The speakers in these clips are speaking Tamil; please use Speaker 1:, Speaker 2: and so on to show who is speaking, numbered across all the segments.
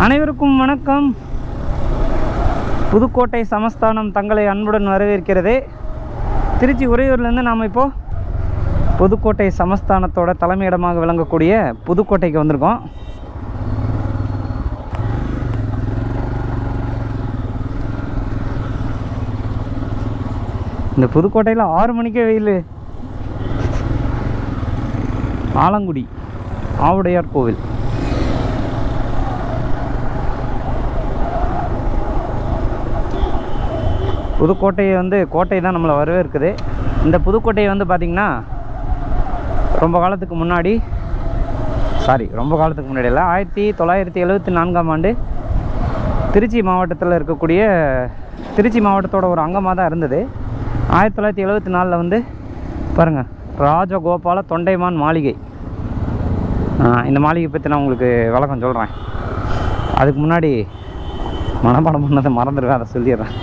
Speaker 1: அனைவருக்கும் வணக்கம். புதுக்கோட்டை சமஸ்தானம் தங்களை அன்புடன் வரவேற்கிறது. திருச்சி உறையூர்லேருந்து நாம் இப்போது புதுக்கோட்டை சமஸ்தானத்தோட தலைமையிடமாக விளங்கக்கூடிய புதுக்கோட்டைக்கு வந்திருக்கோம். இந்த புதுக்கோட்டையில் 6 மணிக்கே வெயில். ஆலங்குடி ஆவுடையார் கோவில். புதுக்கோட்டையை கோட்டை தான் நம்மளை வரவேற்குது. இந்த புதுக்கோட்டையை பார்த்திங்கன்னா ரொம்ப காலத்துக்கு முன்னாடி இல்லை, 1974ஆம் ஆண்டு திருச்சி மாவட்டத்தில் இருக்கக்கூடிய திருச்சி மாவட்டத்தோட ஒரு அங்கமாக தான் இருந்தது. 1974 பாருங்கள், ராஜகோபால தொண்டைமான் மாளிகை. இந்த மாளிகை பற்றி நான் உங்களுக்கு விளக்கம் சொல்கிறேன். அதுக்கு முன்னாடி மனப்பாடம் பண்ணதை மறந்துடுவேன், அதை சொல்லிடுறேன்.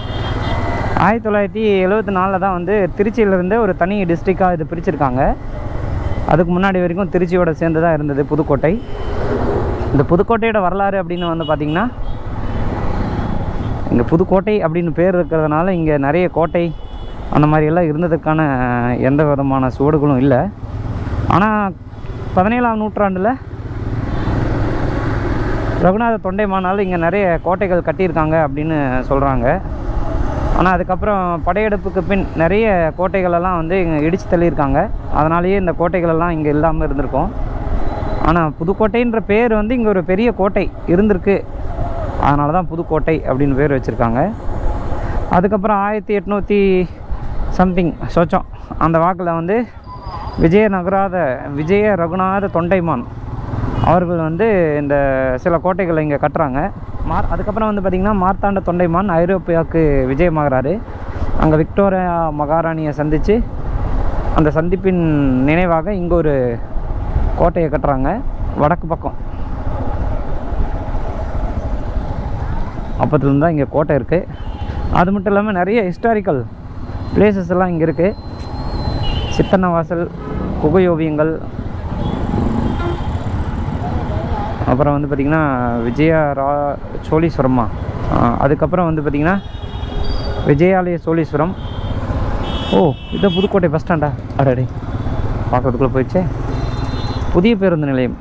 Speaker 1: 1974 தான் திருச்சியிலேருந்து ஒரு தனி டிஸ்ட்ரிக்டாக இது பிரிச்சிருக்காங்க. அதுக்கு முன்னாடி வரைக்கும் திருச்சியோட சேர்ந்து தான் இருந்தது புதுக்கோட்டை. இந்த புதுக்கோட்டையோட வரலாறு அப்படின்னு பார்த்திங்கன்னா, இங்கே புதுக்கோட்டை அப்படின்னு பேர் இருக்கிறதுனால இங்கே நிறைய கோட்டை அந்த மாதிரியெல்லாம் இருந்ததுக்கான எந்த விதமான சுவடுகளும் இல்லை. ஆனால் 17ஆம் நூற்றாண்டில் ரகுநாத தொண்டைமானால் இங்கே நிறைய கோட்டைகள் கட்டியிருக்காங்க அப்படின்னு சொல்கிறாங்க. ஆனால் அதுக்கப்புறம் படையெடுப்புக்கு பின் நிறைய கோட்டைகளெல்லாம் இங்கே இடித்து தள்ளியிருக்காங்க. அதனாலேயே இந்த கோட்டைகளெல்லாம் இங்கே இல்லாமல் இருந்திருக்கும். ஆனால் புதுக்கோட்டைன்ற பேர் இங்கே ஒரு பெரிய கோட்டை இருந்திருக்கு, அதனால தான் புதுக்கோட்டை அப்படின்னு பேர் வச்சுருக்காங்க. அதுக்கப்புறம் 1800 சம்திங் சொச்சம் அந்த வாக்கில் விஜய ரகுநாத தொண்டைமான் அவர்கள் இந்த சில கோட்டைகளை இங்கே கட்டுறாங்க. அதுக்கப்புறம் பார்த்திங்கன்னா மார்த்தாண்ட தொண்டைமான் ஐரோப்பியாவுக்கு விஜயமாகிறாரு. அங்கே விக்டோரியா மகாராணியை சந்தித்து அந்த சந்திப்பின் நினைவாக இங்கே ஒரு கோட்டையை கட்டுறாங்க வடக்கு பக்கம். அப்போத்துலேருந்து தான் இங்கே கோட்டை இருக்குது. அது மட்டும் இல்லாமல் நிறைய ஹிஸ்டாரிக்கல் பிளேசஸ் எல்லாம் இங்கே இருக்குது. சித்தன்னவாசல், குகையோவியங்கள், அப்புறம் பார்த்திங்கன்னா சோழீஸ்வரமா, அதுக்கப்புறம் பார்த்திங்கன்னா விஜயாலய சோழீஸ்வரம். இதுதான் புதுக்கோட்டை பஸ் ஸ்டாண்டா? அடடே, பார்க்கறதுக்குள்ளே போயிடுச்சே. புதிய பேருந்து நிலையம்.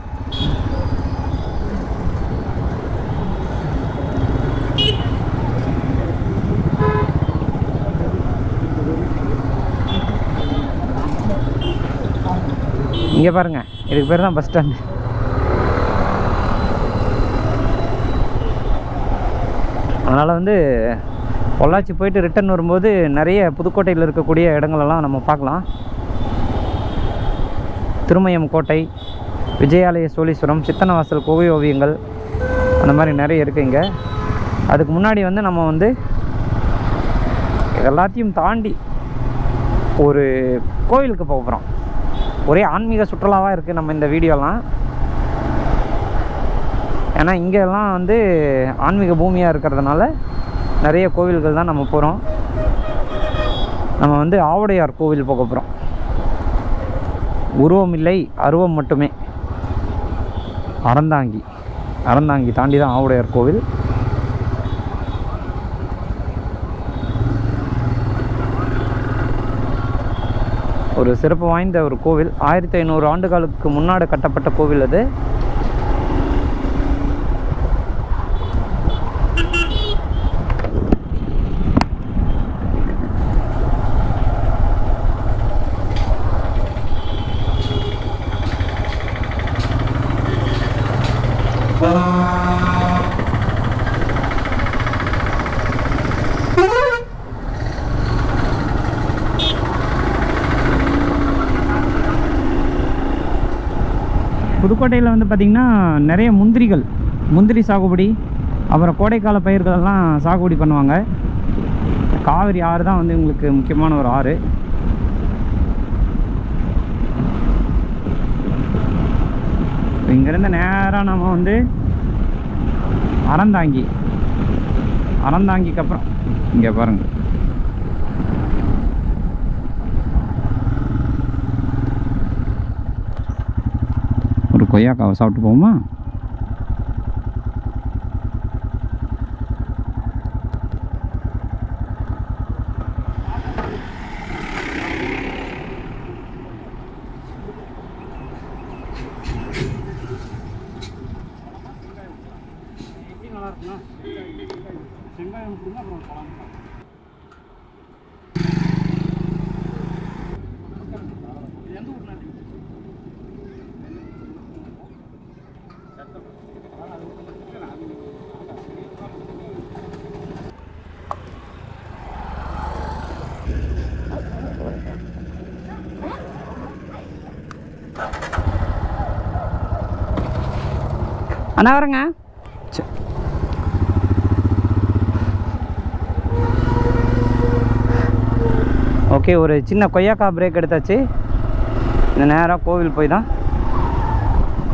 Speaker 1: இங்கே பாருங்கள், இதுக்கு பேர் தான் பஸ் ஸ்டாண்டு. அதனால் பொள்ளாச்சி போயிட்டு ரிட்டன் வரும்போது நிறைய புதுக்கோட்டையில் இருக்கக்கூடிய இடங்களெல்லாம் நம்ம பார்க்கலாம். திருமயம் கோட்டை, விஜயாலய சோழீஸ்வரம், சித்தன்னவாசல் குகை ஓவியங்கள், அந்த மாதிரி நிறைய இருக்குது இங்கே. அதுக்கு முன்னாடி நம்ம எல்லாத்தையும் தாண்டி ஒரு கோவிலுக்கு போக போகிறோம். ஒரே ஆன்மீக சுற்றுலாவாக இருக்குது நம்ம இந்த வீடியோலாம். ஏன்னா இங்கெல்லாம் ஆன்மீக பூமியாக இருக்கிறதுனால நிறைய கோவில்கள் தான் நம்ம போகிறோம். நம்ம ஆவுடையார் கோவில் போக போகிறோம். உருவம் இல்லை, அருவம் மட்டுமே. அறந்தாங்கி தாண்டி தான் ஆவுடையார் கோவில். ஒரு சிறப்பு வாய்ந்த ஒரு கோவில். 1500 ஆண்டுகளுக்கு முன்னாடி கட்டப்பட்ட கோவில் அது. புதுக்கோட்டையில் பார்த்திங்கன்னா நிறைய முந்திரி சாகுபடி, அப்புறம் கோடைக்கால பயிர்களெல்லாம் சாகுபடி பண்ணுவாங்க. காவிரி ஆறு தான் உங்களுக்கு முக்கியமான ஒரு ஆறு. இங்கேருந்து நேராக நம்ம அறந்தாங்கிக்கு அப்புறம் இங்கே பாருங்கள், ஒரு கொய்யாக்காவை சாப்பிட்டு போவோமா? அண்ணா வரேங்க. ஓகே, ஒரு சின்ன கொய்யாக்கா பிரேக் எடுத்தாச்சு. இந்த நேராக கோவில் போய் தான்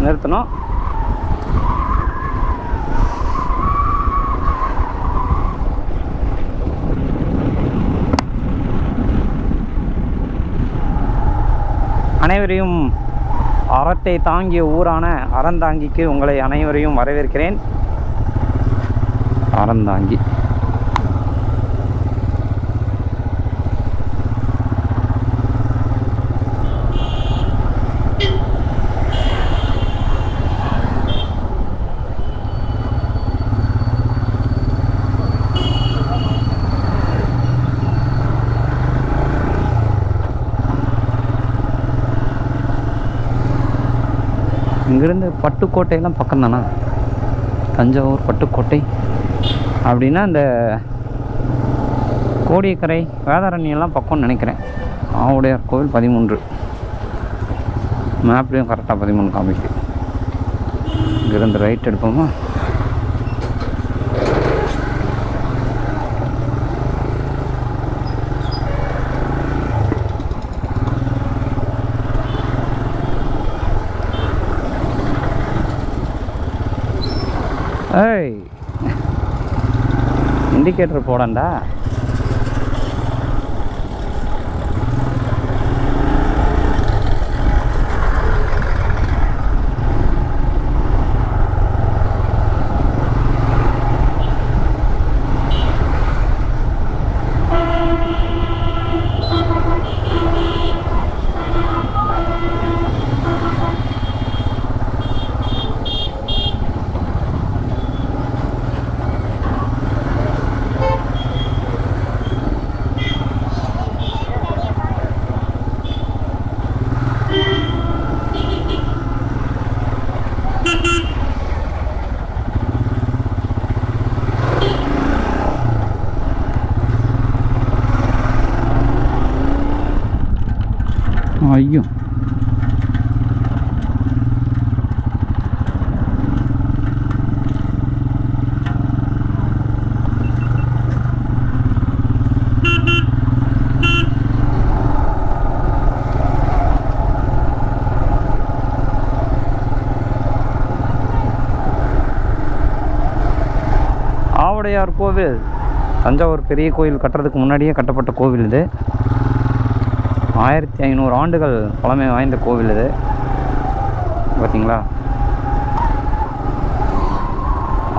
Speaker 1: நிறுத்தணும். அனைவரையும் அறத்தை தாங்கிய ஊரான அறந்தாங்கிக்கு உங்களை அனைவரையும் வரவேற்கிறேன். அறந்தாங்கி இங்கேருந்து பட்டுக்கோட்டையெல்லாம் பக்கம் தானா? தஞ்சாவூர் பட்டுக்கோட்டை அப்படின்னா இந்த கோடியக்கரை வேதாரண்யெல்லாம் பக்கம்னு நினைக்கிறேன். ஆவுடையார் கோவில் 13, மேப்லேயும் கரெக்டாக 13 காமிக்கு. இங்கேருந்து ரைட் எடுப்போமா? ஏய், இண்டிகேட்டர் போடண்டா. ஐயோ, ஆவுடையார் கோவில் தஞ்சாவூர் பெரிய கோயில் கட்டுறதுக்கு முன்னாடியே கட்டப்பட்ட கோவில் இது. 1500 ஆண்டுகள் பழமை வாய்ந்த கோவில் இது. பார்த்தீங்களா?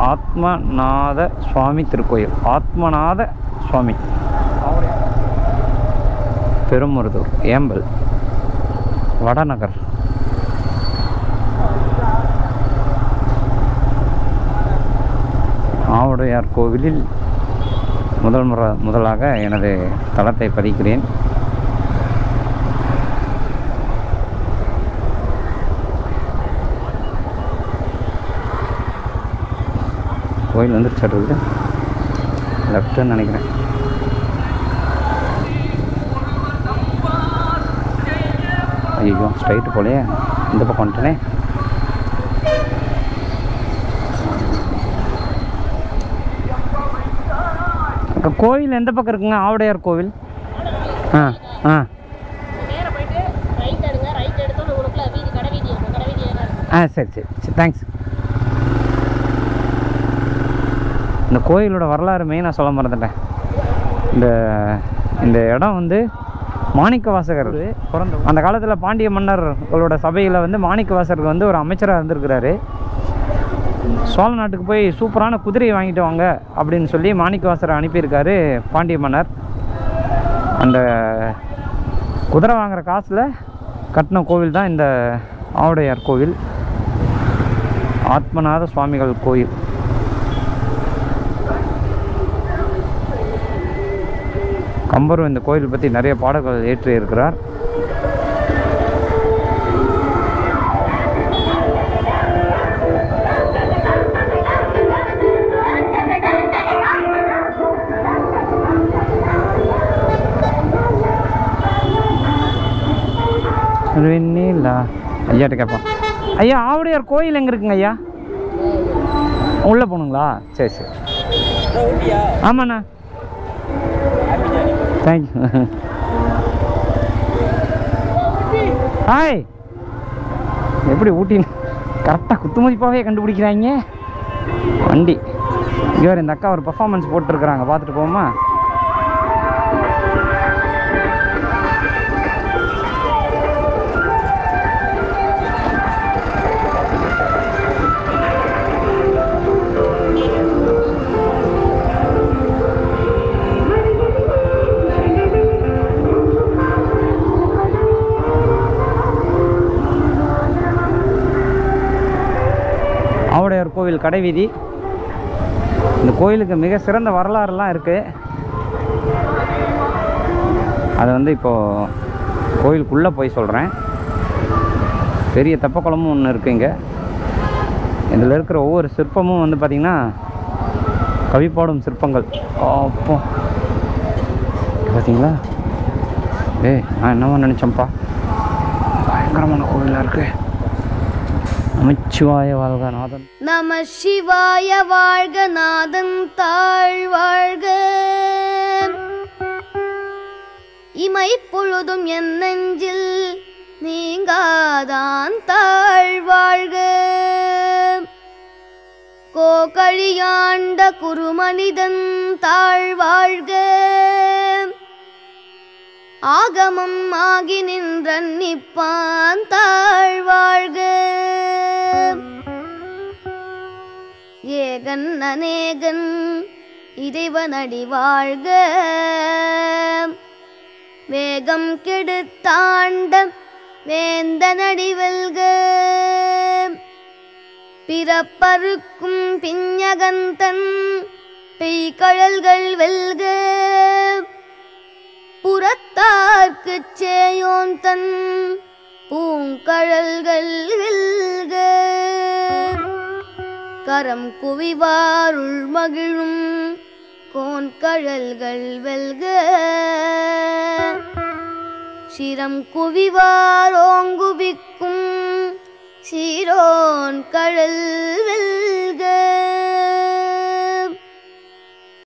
Speaker 1: ஆத்மநாத சுவாமி திருக்கோயில். ஆத்மநாத சுவாமி, பெருமருதூர், ஏம்பல், வடநகர். ஆவுடையார் கோவிலில் முதலாக எனது தளத்தை பதிக்கிறேன். கோயில் வந்து இருக்குது, லெஃப்ட்டுன்னு நினைக்கிறேன். ஐயோ, ஸ்ட்ரைட்டு போலையே, இந்த பக்கம் வந்துட்டேனே. கோயில் எந்த பக்கம் இருக்குங்க? ஆவுடையார் கோவில். ஆ ஆ ஆ சரி சரி சரி, தேங்க்ஸ். இந்த கோயிலோட வரலாறு மெயினாக சொல்ல மறந்துட்டேன். இந்த இடம் வந்து மாணிக்கவாசகர் பிறந்த அந்த காலத்தில் பாண்டிய மன்னர்களோட சபையில் வந்து மாணிக்கவாசகர் வந்து ஒரு அமைச்சராக இருந்திருக்கிறாரு. சோழ நாட்டுக்கு போய் சூப்பரான குதிரையை வாங்கிட்டு வாங்க அப்படின்னு சொல்லி மாணிக்கவாசகரை அனுப்பியிருக்காரு பாண்டிய மன்னர். அந்த குதிரை வாங்குகிற காசில் கட்டின கோவில் தான் இந்த ஆவுடையார் கோவில், ஆத்மநாத சுவாமிகள் கோயில். கம்பரும் இந்த கோயில் பற்றி நிறைய பாடல்கள் ஏற்றி இருக்கிறார். வெண்ணிலா ஐயாட்ட கேட்போம். ஐயா, ஆவுடையார் கோயில் எங்கே இருக்குங்க ஐயா? உள்ளே போகணுங்களா? சரி சரி. ஆமாண்ணா. தேங்க்யூ. ஹாய். எப்படி ஊட்டி கரெக்டாக குத்துமதிப்பாகவே கண்டுபிடிக்கிறாங்க வண்டி. இவர் இந்த அக்கா ஒரு பர்ஃபார்மன்ஸ் போட்டுருக்குறாங்க, பார்த்துட்டு போமா? ஆவுடையார் கோவில் கடைவீதி. இந்த கோயிலுக்கு மிக சிறந்த வரலாறுலாம் இருக்குது. அதை வந்து இப்போது கோயிலுக்குள்ளே போய் சொல்கிறேன். பெரிய தெப்பக்குளமும் ஒன்று இருக்குது இங்கே. இதில் இருக்கிற ஒவ்வொரு சிற்பமும் வந்து பார்த்திங்கன்னா கவிப்பாடும் சிற்பங்கள். அப்போ பார்த்தீங்களா? நான் என்னவோ நினச்சேன்ப்பா, பயங்கரமான கோயிலாக இருக்குது. நமச்சிவாய வாழ்க நாதன்.
Speaker 2: நம சிவாய வாழ்க நாதன் தாழ் வாழ்க. இமை பொழுதும் என் நெஞ்சில் நீங்காதான் தாழ் வாழ்க. கோகழியாண்ட குருமனிதன் தாழ் வாழ்க. ஆகமம் ஆகி நின்றன் நிப்பான் தாழ் வாழ்க. ஏகன் அநேகன் இறைவனடி வாழ்க. வேகம் கெடுத்தாண்ட வேந்தனடி வெல்க. பிறப்பறுக்கும் பிஞகந்தன் பெய்கழல்கள் வெல்க. புறத்தார்க்குச் சேயோன் தன் பூங்கழல்கள் வெல்க. கரம் குவிவாருள் மகிழும் கோன்கழல்கள் வெல்க. சிரம் குவிவார் ஓங்குவிக்கும் சீரோன் கழல்